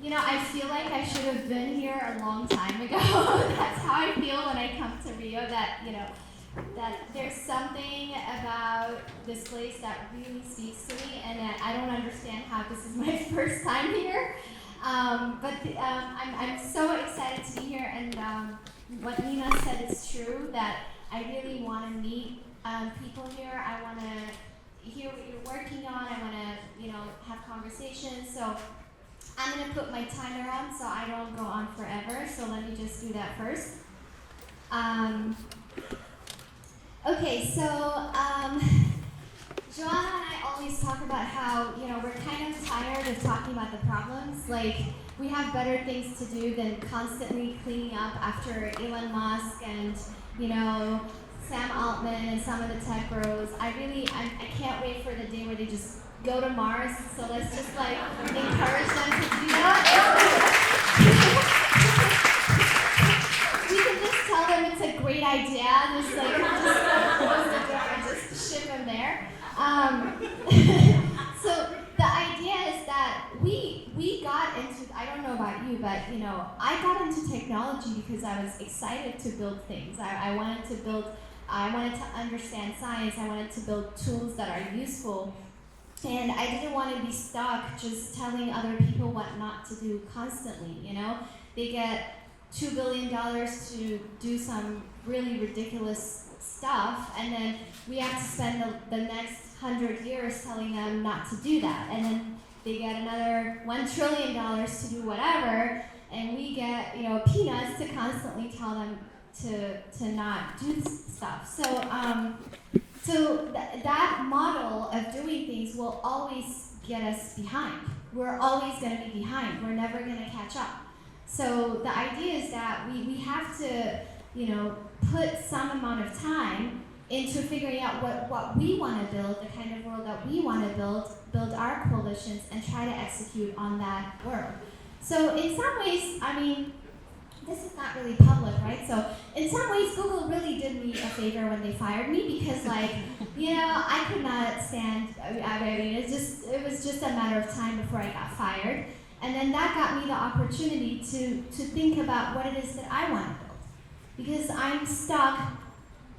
I feel like I should have been here a long time ago. That's how I feel when I come to Rio, that there's something about this place that really speaks to me, and that I don't understand how this is my first time here. I'm so excited to be here, and what Nina said is true, that I really want to meet people here. I want to hear what you're working on. I want to, have conversations. So I'm going to put my timer on so I don't go on forever. So let me just do that first. Okay, so Joanna and I always talk about how, we're kind of tired of talking about the problems. Like, we have better things to do than constantly cleaning up after Elon Musk and, Sam Altman and some of the tech bros. I can't wait for the day where they just go to Mars. So let's just encourage them to do that. We can just tell them it's a great idea. Just close the door and just ship them there. So the idea is that we got into, I don't know about you, but I got into technology because I was excited to build things. I wanted to understand science. I wanted to build tools that are useful. And I didn't want to be stuck just telling other people what not to do constantly, They get $2 billion to do some really ridiculous stuff, and then we have to spend the next 100 years telling them not to do that. And then they get another $1 trillion to do whatever, and we get, peanuts to constantly tell them to not do stuff. So that model of doing things will always get us behind. We're always going to be behind. We're never going to catch up. So the idea is that we have to, put some amount of time into figuring out what we want to build, the kind of world that we want to build our coalitions, and try to execute on that world. So in some ways, this is not really public, right? So in some ways, Google really did me a favor when they fired me, because I could not stand, it was just a matter of time before I got fired. And then that got me the opportunity to think about what it is that I want to build. Because I'm stuck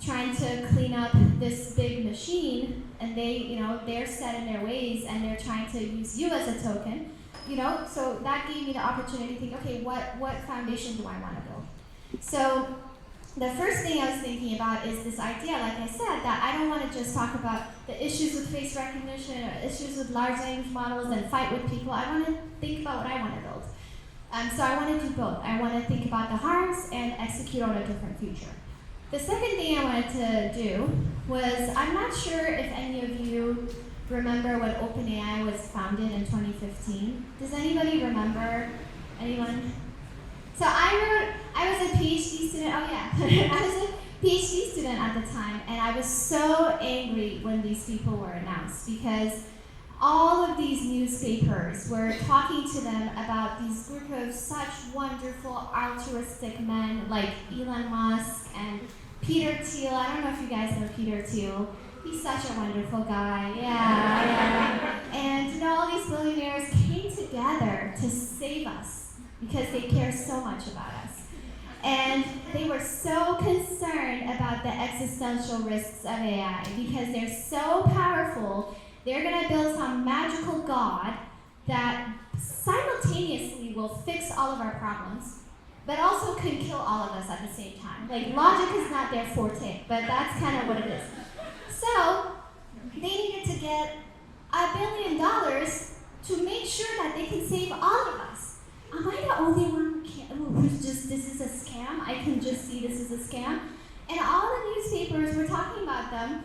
trying to clean up this big machine, and they're set in their ways, and they're trying to use you as a token. So that gave me the opportunity to think, okay, what foundation do I want to build? So the first thing I was thinking about is this idea, like I said, that I don't want to just talk about the issues with face recognition or issues with large language models and fight with people. I want to think about what I want to build. So I want to do both. I want to think about the harms and execute on a different future. The second thing I wanted to do was, I'm not sure if any of you remember when OpenAI was founded in 2015. Does anybody remember? Anyone? So I was a PhD student, I was a PhD student at the time, and I was so angry when these people were announced, because all of these newspapers were talking to them about these group of such wonderful altruistic men like Elon Musk and Peter Thiel. I don't know if you guys know Peter Thiel. He's such a wonderful guy, yeah. And all these billionaires came together to save us because they care so much about us. And they were so concerned about the existential risks of AI because they're so powerful. They're going to build some magical god that simultaneously will fix all of our problems, but also can kill all of us at the same time. Logic is not their forte, but that's kind of what it is. So they needed to get $1 billion to make sure that they can save all of us. Am I the only one who's just, this is a scam? I can just see this is a scam? And all the newspapers were talking about them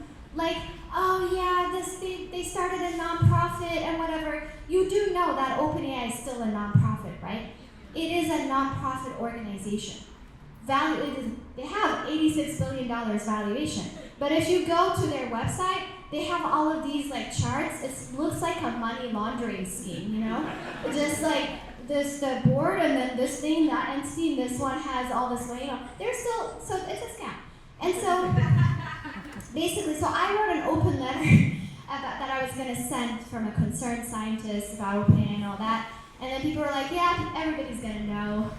oh yeah, they started a nonprofit and whatever. You do know that OpenAI is still a nonprofit, right? It is a nonprofit organization. They have $86 billion valuation. But if you go to their website, they have all of these charts. It looks like a money laundering scheme, Just this the board, and then this thing, that entity, and this one has all this money. They're still, so it's a scam. And so basically, so I wrote an open letter that I was going to send from a concerned scientist about OpenAI and all that. And then people were like, yeah, everybody's gonna know,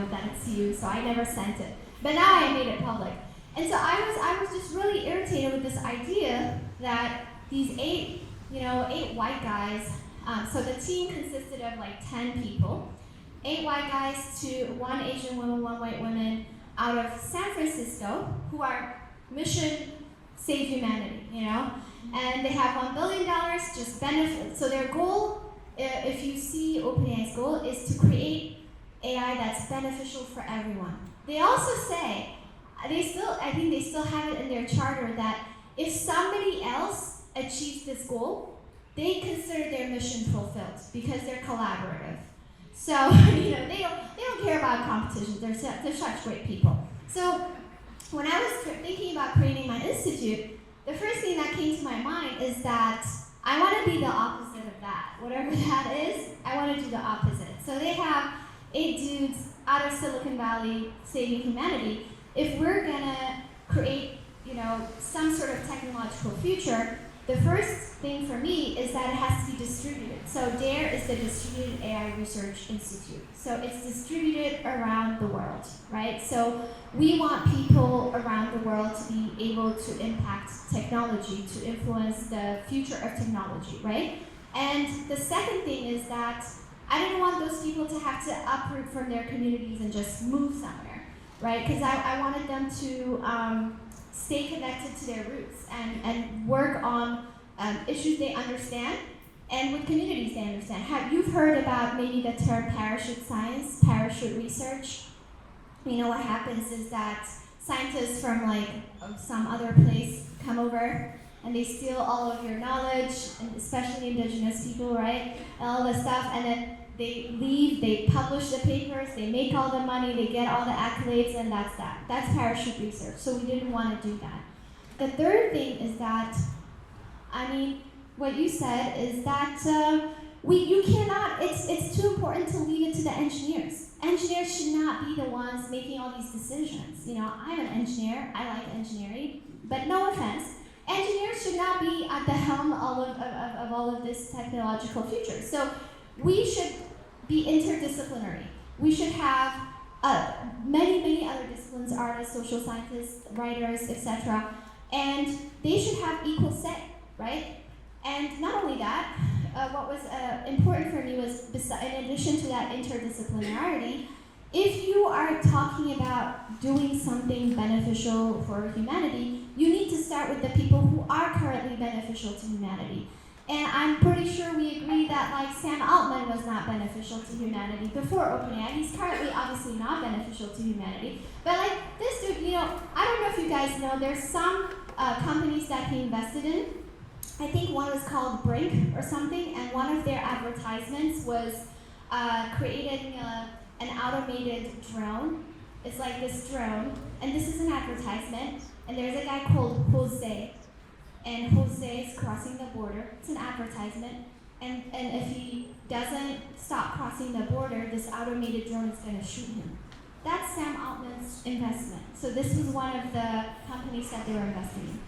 that it's you, so I never sent it. But now I made it public. And so I was just really irritated with this idea that these eight white guys, so the team consisted of like 10 people, 8 white guys to 1 Asian woman, 1 white woman out of San Francisco, who are mission save humanity, and they have $1 billion just benefit. So their goal, if you see OpenAI's goal, is to create AI that's beneficial for everyone. They also say, I think they still have it in their charter that if somebody else achieves this goal, they consider their mission fulfilled because they're collaborative. So they don't care about competition. They're such great people. So when I was thinking about creating my institute, the first thing that came to my mind is that I want to be the opposite of that. Whatever that is, I want to do the opposite. So they have 8 dudes out of Silicon Valley saving humanity. If we're gonna create, some sort of technological future, the first thing for me is that it has to be distributed. So DARE is the Distributed AI Research Institute. So it's distributed around the world, right? So we want people around the world to be able to impact technology, to influence the future of technology, right? And the second thing is that I didn't want those people to have to uproot from their communities and just move somewhere, right? Because I wanted them to stay connected to their roots and work on issues they understand and with communities they understand. You've heard about maybe the term parachute science, parachute research? What happens is that scientists from some other place come over and they steal all of your knowledge, and especially indigenous people, right? And all this stuff, and then they leave, they publish the papers, they make all the money, they get all the accolades, and that's that. That's parachute research, so we didn't want to do that. The third thing is that, what you said is that you cannot, it's too important to leave it to the engineers. Engineers should not be the ones making all these decisions. I'm an engineer, I like engineering, but no offense, engineers should not be at the helm of all of this technological future. So we should be interdisciplinary. We should have many other disciplines, artists, social scientists, writers, etc. And they should have equal say, right? And not only that, what was important for me was, in addition to that interdisciplinarity, if you are talking about doing something beneficial for humanity, you need to start with the people who are currently beneficial to humanity. And I'm pretty sure we agree that Sam Altman was not beneficial to humanity before OpenAI. He's currently obviously not beneficial to humanity. But this dude, I don't know if you guys know, there's some companies that he invested in. I think one was called Brink or something, and one of their advertisements was creating an automated drone. It's like this drone, and this is an advertisement, and there's a guy called Jose, and Jose is crossing the border. It's an advertisement, and if he doesn't stop crossing the border, this automated drone is going to shoot him. That's Sam Altman's investment. So this was one of the companies that they were investing in.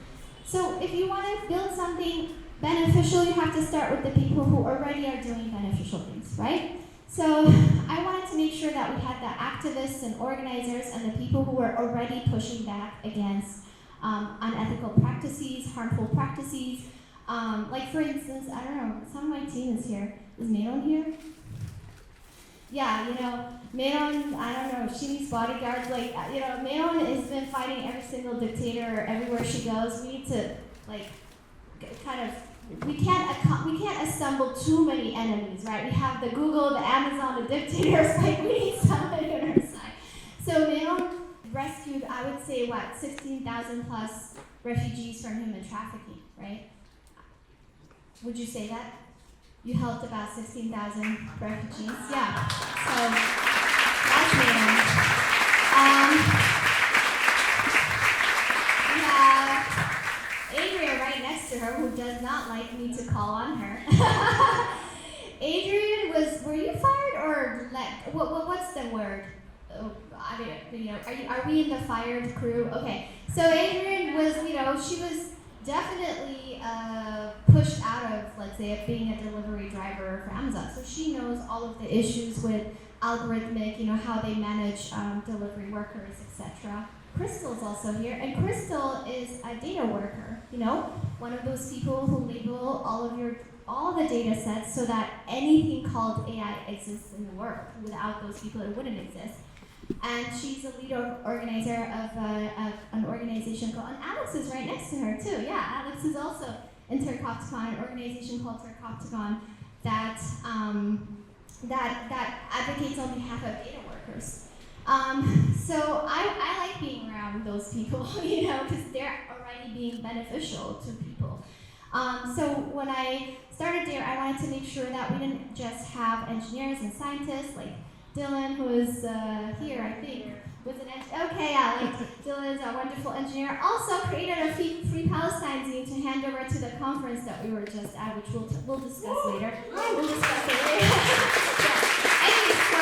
So if you want to build something beneficial, you have to start with the people who already are doing beneficial things, right? So I wanted to make sure that we had the activists and organizers and the people who were already pushing back against unethical practices, harmful practices. For instance, I don't know, some of my team is here. Is Meron here? Yeah, Meron, I don't know, she needs bodyguards. Meron has been fighting every single dictator everywhere she goes. We need to, we can't assemble too many enemies, right? We have the Google, the Amazon, the dictators, we need somebody on our side. So Meron rescued, I would say, 16,000 plus refugees from human trafficking, right? Would you say that? You helped about 16,000 refugees? Yeah. So that's Meron. We have Adrian right next to her, who does not like me to call on her. Adrian, were you fired or what's the word? Are we in the fired crew? Okay. So Adrian was, she was definitely pushed out of, let's say, being a delivery driver for Amazon. So she knows all of the issues with algorithmic, how they manage delivery workers, etc. Crystal's also here, and Crystal is a data worker, one of those people who label all the data sets so that anything called AI exists in the world. Without those people, it wouldn't exist. And she's a lead organizer of an organization called, and Alex is right next to her too. Yeah, Alex is also in Tercopticon, an organization called Tercopticon that advocates on behalf of data workers. So I like being around those people, because they're already being beneficial to people. So when I started DARE, I wanted to make sure that we didn't just have engineers and scientists like Dylan, who is here, I think, was an Dylan is a wonderful engineer. Also created a Free Palestine zine to hand over to the conference that we were just at, which we'll discuss later. We'll discuss it later. Yeah. Anyway, so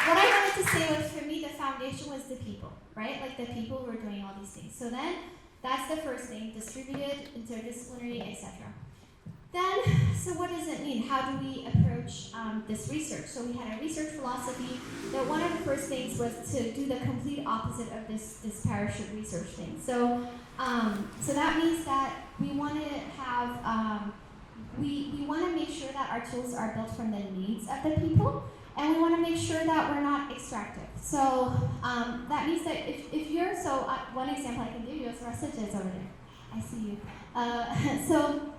what I wanted to say was, for me, the foundation was the people, right? Like the people who were doing all these things. So then, that's the first thing: distributed, interdisciplinary, etc. Then, so what does it mean? How do we approach this research? So we had a research philosophy that one of the first things was to do the complete opposite of this parachute research thing. So, so that means that we want to have, we want to make sure that our tools are built from the needs of the people, and we want to make sure that we're not extractive. So that means that if you're, one example I can give you is Rasija is over there. I see you. So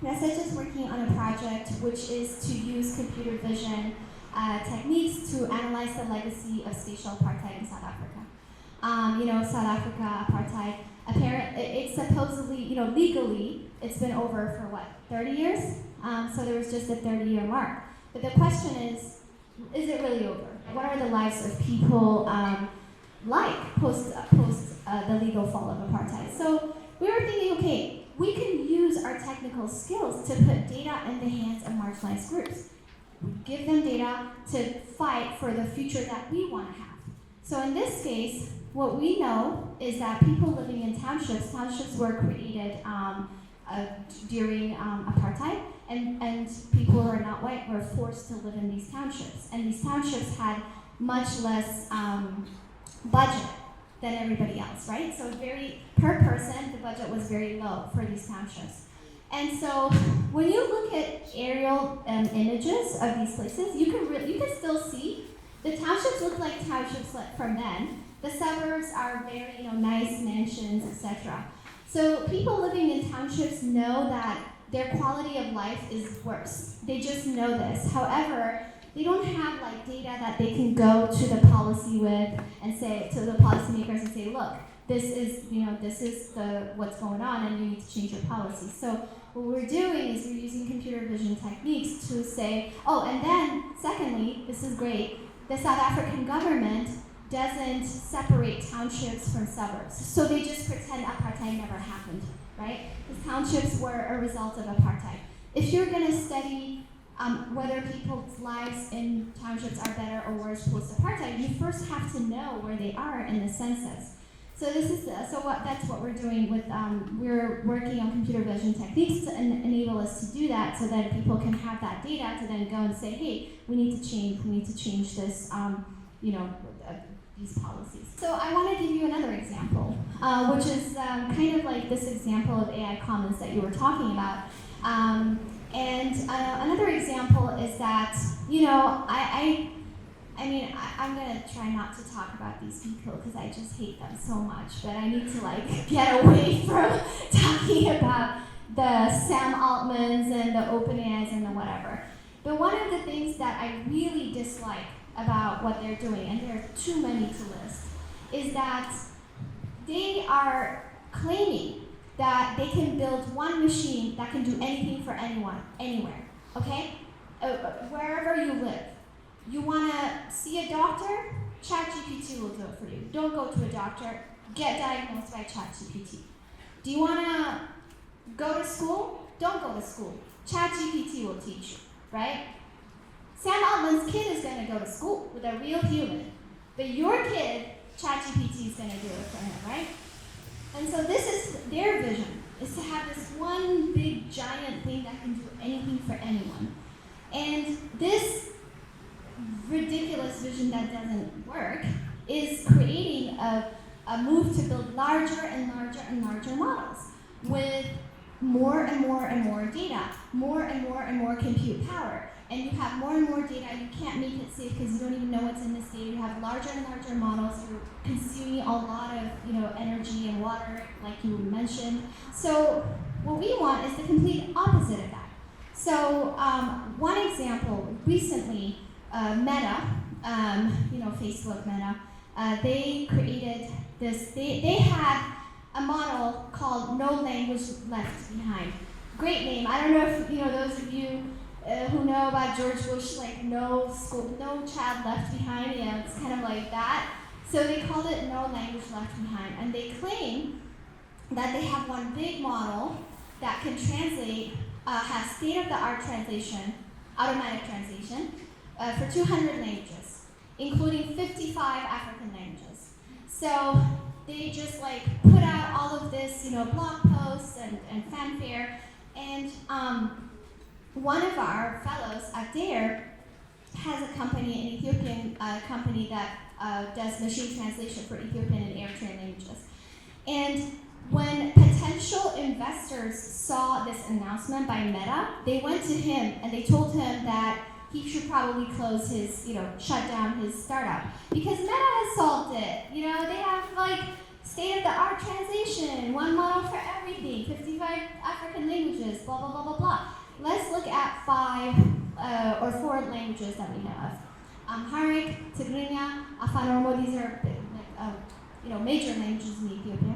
Rasija is working on a project which is to use computer vision techniques to analyze the legacy of spatial apartheid in South Africa. South Africa apartheid, it's supposedly, legally, it's been over for 30 years? So there was just a 30-year mark. But the question is it really over? What are the lives of people post the legal fall of apartheid? So we were thinking, okay, we can use our technical skills to put data in the hands of marginalized groups. We give them data to fight for the future that we want to have. So in this case, what we know is that people living in townships were created during apartheid, and people who are not white were forced to live in these townships. And these townships had much less budget than everybody else, right? So per person, the budget was very low for these townships. And so when you look at aerial images of these places, you can still see the townships look like townships from then. The suburbs are very nice mansions, etc. So people living in townships know that their quality of life is worse. They just know this. However, they don't have data that they can go to the policy with and say to the policymakers and say, look, this is what's going on, and you need to change your policy. So what we're doing is we're using computer vision techniques to say, and then secondly, this is great, the South African government doesn't separate townships from suburbs. So they just pretend apartheid never happened, right? Because townships were a result of apartheid. If you're going to study whether people's lives in townships are better or worse post-apartheid, you first have to know where they are in the census. So that's what we're doing with, we're working on computer vision techniques to enable us to do that, so that people can have that data to then go and say, hey, we need to change this, these policies. So I want to give you another example, which is kind of like this example of AI Commons that you were talking about. Another example is that, I'm going to try not to talk about these people because I just hate them so much, but I need to get away from talking about the Sam Altmans and the OpenAIs and the whatever. But one of the things that I really dislike about what they're doing, and there are too many to list, is that they are claiming that they can build one machine that can do anything for anyone, anywhere, okay? Wherever you live. You want to see a doctor? ChatGPT will do it for you. Don't go to a doctor. Get diagnosed by ChatGPT. Do you want to go to school? Don't go to school. ChatGPT will teach you, right? Sam Altman's kid is going to go to school with a real human. But your kid, ChatGPT is going to do it for him, right? And so this is their vision, is to have this one big giant thing that can do anything for anyone. And this ridiculous vision that doesn't work is creating a move to build larger and larger and larger models with more and more and more data, more and more and more compute power. And you have more and more data, you can't make it safe because you don't even know what's in this data. You have larger and larger models, you're consuming a lot of energy and water, like you mentioned. So what we want is the complete opposite of that. So one example, recently, Meta, Facebook Meta, they created this, they had a model called No Language Left Behind. Great name. I don't know if those of you who know about George Bush, like no child left behind. Yeah, it's kind of like that. So they called it No Language Left Behind, and they claim that they have one big model that can translate, have state-of-the-art translation, automatic translation, for 200 languages, including 55 African languages. So they just put out all of this, blog posts and fanfare, and one of our fellows at DARE has a company, an Ethiopian company that does machine translation for Ethiopian and Eritrean languages. And when potential investors saw this announcement by Meta, they went to him and they told him that he should probably close his, shut down his startup. Because Meta has solved it. They have state-of-the-art translation, one model for everything, 55 African languages, blah, blah, blah, blah, blah. Let's look at 5 or 4 languages that we have. Amharic, Tigrinya, Afan Oromo, these are major languages in Ethiopia.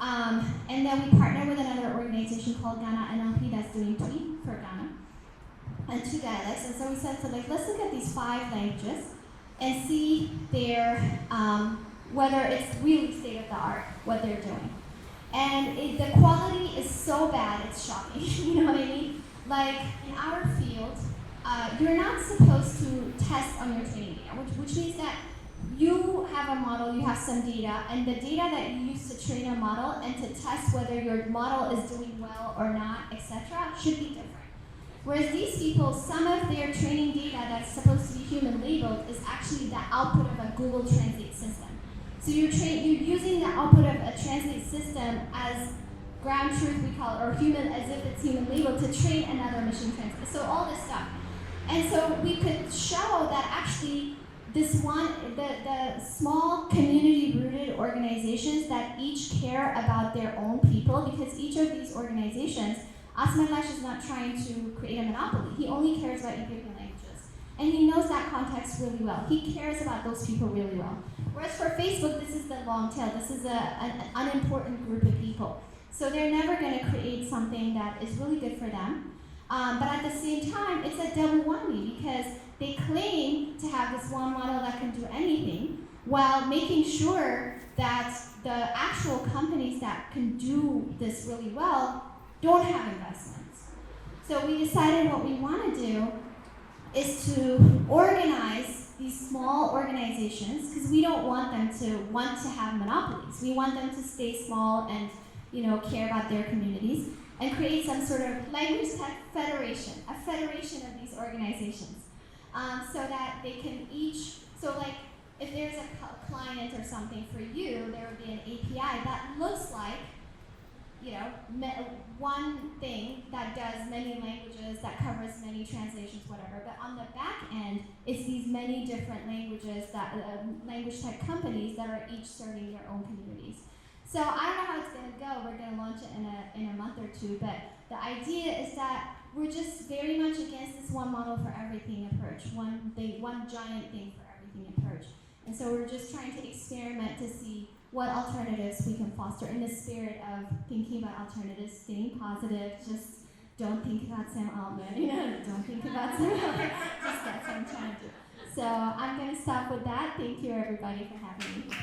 And then we partner with another organization called Ghana NLP that's doing Twi for Ghana, and 2 dialects. And so we said, let's look at these 5 languages and see their, whether it's really state-of-the-art, what they're doing. And the quality is so bad, it's shocking. You know what I mean? In our field, you're not supposed to test on your training data, which means that you have a model, you have some data, and the data that you use to train a model and to test whether your model is doing well or not, etc., should be different. Whereas these people, some of their training data that's supposed to be human labeled is actually the output of a Google Translate system. So you're using the output of a translate system as ground truth, we call it, or human, as if it's human labeled, to train another machine translate. So all this stuff. And so we could show that actually this one, the small community-rooted organizations that each care about their own people, because each of these organizations, Asmalash is not trying to create a monopoly. He only cares about Ethiopian languages. And he knows that context really well. He cares about those people really well. Whereas for Facebook, this is the long tail. This is an unimportant group of people. So they're never going to create something that is really good for them. But at the same time, it's a double whammy because they claim to have this one model that can do anything while making sure that the actual companies that can do this really well don't have investments. So we decided what we want to do is to organize these small organizations, because we don't want them to want to have monopolies. We want them to stay small and care about their communities, and create some sort of language tech federation, a federation of these organizations, so that they can each, if there's a client or something for you, there would be an API that looks like, one thing that does many languages, that covers many translations, whatever, but on the back end, it's these many different languages that, language tech companies that are each serving their own communities. So I don't know how it's going to go. We're going to launch it in a month or 2, but the idea is that we're just very much against this one model for everything approach, one giant thing for everything approach. And so we're just trying to experiment to see what alternatives we can foster in the spirit of thinking about alternatives, staying positive, just don't think about Sam Altman, don't think about Sam Altman, just get some time to. So I'm going to stop with that. Thank you everybody for having me.